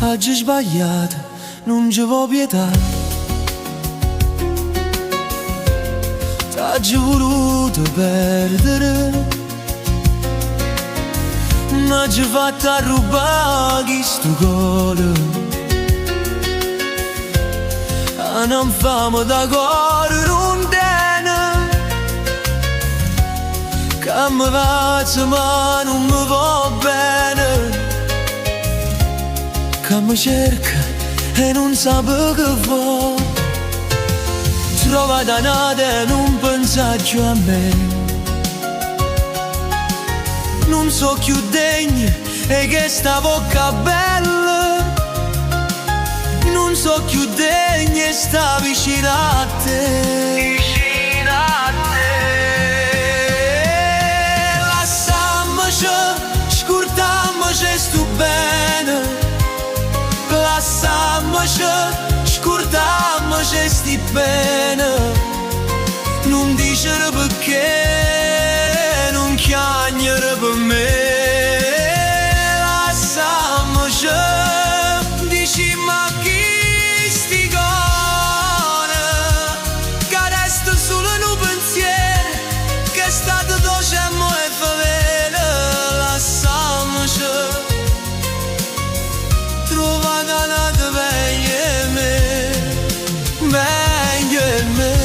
Oggi sbagliata, non ci vuoi pietà. T'oggi voluto perdere, ma ci fatta rubare questo cuore. E non famo da cuore non tiene, che mi faccio ma non mi va bene, che mi cerca e non sa che fa. Trova danata e non pensa più a me. Non so più degna e che sta bocca bella, non so più degna e sta vicino a te. Vicino a te. Lasciamoci, scurtiamoci sto bene. Lasciamoci, scurtiamoci sti bene. Non dicere perché, non chiagnere per me. Lasciamoci, dici ma chi sti cuore, che resta solo in un pensiero, che è stato docemmo e favela. Lasciamoci, trova danata meglio me, meglio me.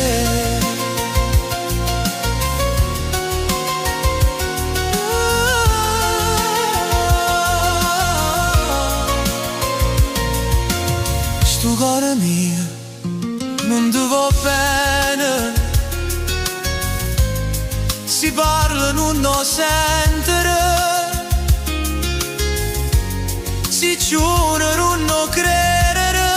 Sto cuore mio non ti va bene, si parla non lo sentire, si giura non lo credere,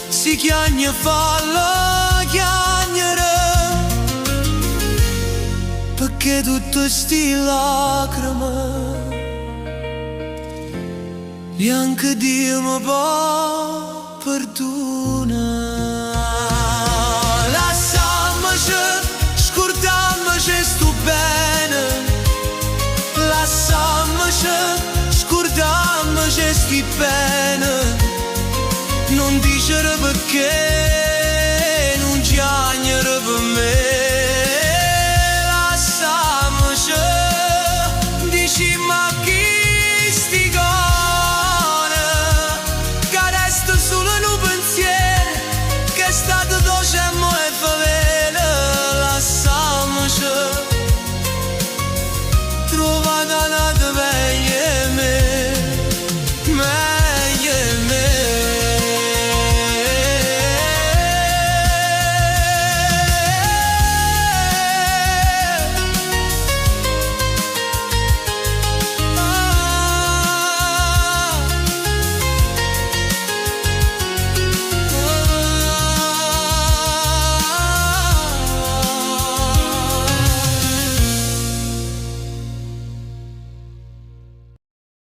si chiagna falla chiagnere, perché tutte sti lacrime neanche Dio mi può perdonare. Lasciamoci, scurtiamoci sto bene. Lasciamoci, scurtiamoci sti bene. Non dicere perché